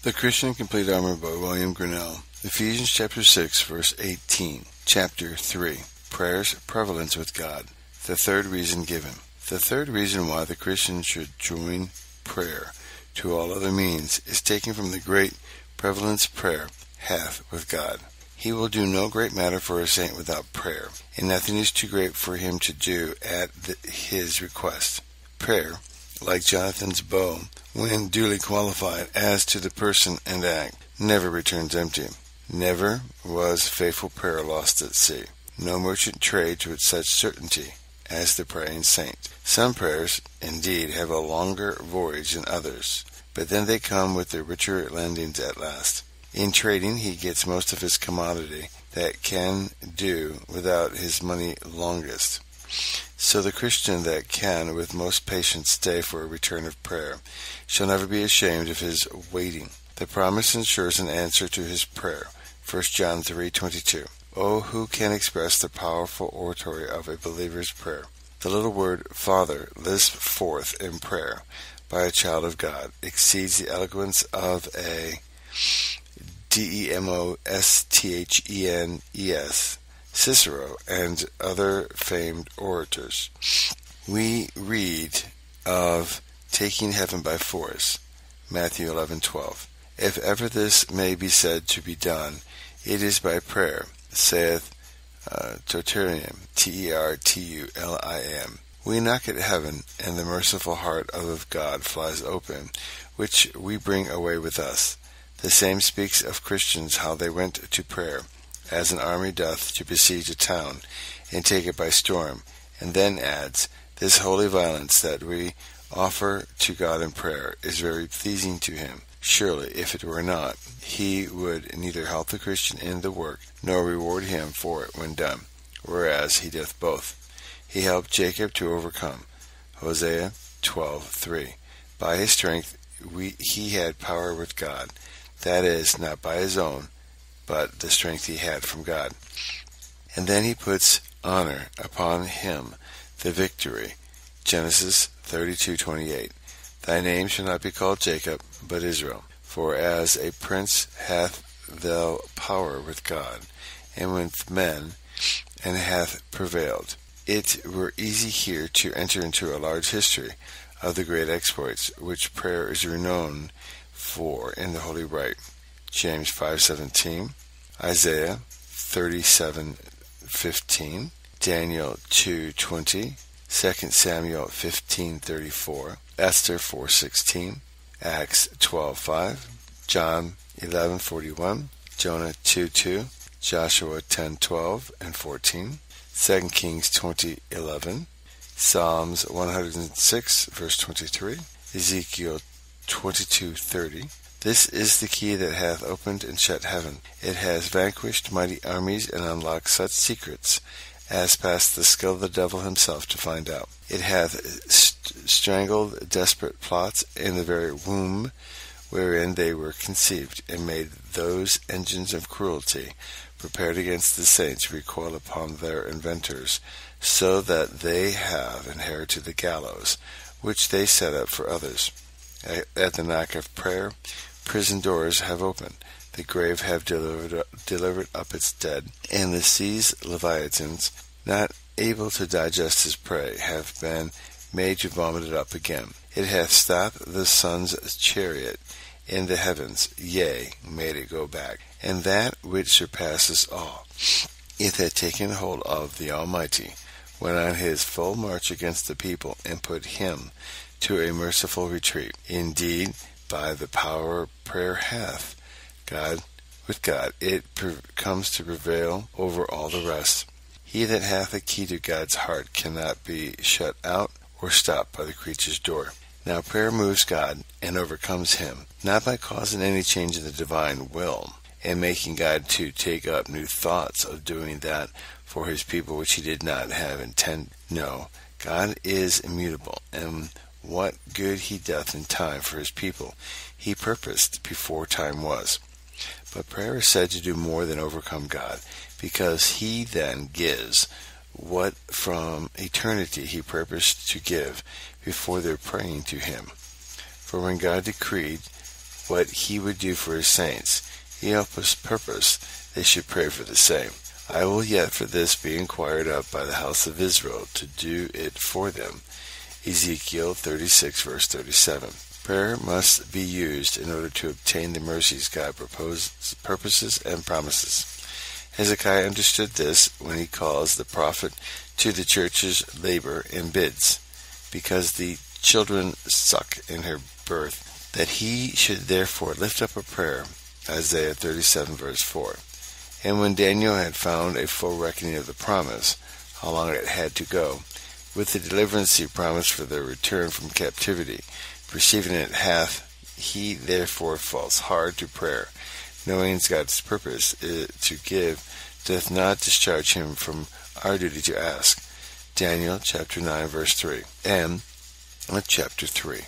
The Christian Complete Armor by William Gurnall. Ephesians chapter 6, verse 18. Chapter 3. Prayer's prevalence with God. The third reason given. The third reason why the Christian should join prayer to all other means is taken from the great prevalence prayer hath with God. He will do no great matter for a saint without prayer, and nothing is too great for him to do at his request. Prayer, like Jonathan's bow, when duly qualified as to the person and act, never returns empty. Never was faithful prayer lost at sea. No merchant trade to such certainty as the praying saint. Some prayers, indeed, have a longer voyage than others, but then they come with their richer landings at last. In trading, he gets most of his commodity that can do without his money longest. So the Christian that can with most patience stay for a return of prayer shall never be ashamed of his waiting. The promise ensures an answer to his prayer. 1 John 3:22. Oh, who can express the powerful oratory of a believer's prayer? The little word Father lisped forth in prayer by a child of God exceeds the eloquence of a Demosthenes, Cicero, and other famed orators. We read of taking heaven by force, Matthew 11:12. If ever this may be said to be done, it is by prayer, saith Tertullian, Tertulim. We knock at heaven, and the merciful heart of God flies open, which we bring away with us. The same speaks of Christians, how they went to prayer, as an army doth to besiege a town, and take it by storm, and then adds, this holy violence that we offer to God in prayer is very pleasing to him. Surely, if it were not, he would neither help the Christian in the work, nor reward him for it when done, whereas he doth both. He helped Jacob to overcome, Hosea 12:3. By his strength he had power with God, that is, not by his own, but the strength he had from God. And then he puts honor upon him the victory. Genesis 32:28. Thy name shall not be called Jacob, but Israel. For as a prince hath thou power with God, and with men, and hath prevailed. It were easy here to enter into a large history of the great exploits which prayer is renowned for in the Holy Rite. James 5:17, Isaiah 37:15, Daniel 2:20, 2 Samuel 15:34, Esther 4:16, Acts 12:5, John 11:41, Jonah 2:2, Joshua 10:12 and 14, 2 Kings 20:11, Psalms 106 verse 23, Ezekiel 22:30. This is the key that hath opened and shut heaven. It has vanquished mighty armies and unlocked such secrets as past the skill of the devil himself to find out. It hath strangled desperate plots in the very womb wherein they were conceived, and made those engines of cruelty prepared against the saints recoil upon their inventors, so that they have inherited the gallows which they set up for others. At the knock of prayer, prison doors have opened, the grave have delivered up its dead, and the sea's leviathans, not able to digest his prey, have been made to vomit it up again. It hath stopped the sun's chariot in the heavens, yea, made it go back. And that which surpasses all, it had taken hold of the Almighty, went on his full march against the people, and put him to a merciful retreat. Indeed, by the power prayer hath, with God, it comes to prevail over all the rest. He that hath a key to God's heart cannot be shut out or stopped by the creature's door. Now prayer moves God and overcomes him, not by causing any change in the divine will, and making God to take up new thoughts of doing that for his people which he did not have intent. No, God is immutable, and what good he doth in time for his people, he purposed before time was. But prayer is said to do more than overcome God, because he then gives what from eternity he purposed to give before their praying to him. For when God decreed what he would do for his saints. He helped purpose they should pray for the same. I will yet for this be inquired of by the house of Israel, to do it for them. Ezekiel 36, verse 37. Prayer must be used in order to obtain the mercies God purposes and promises. Hezekiah understood this when he calls the prophet to the church's labor and bids, because the children suck in her birth, that he should therefore lift up a prayer. Isaiah 37, verse 4. And when Daniel had found a full reckoning of the promise, how long it had to go, with the deliverance he promised for their return from captivity, perceiving it hath he therefore falls hard to prayer, knowing God's purpose to give, doth not discharge him from our duty to ask. Daniel chapter 9, verse 3. And chapter 3.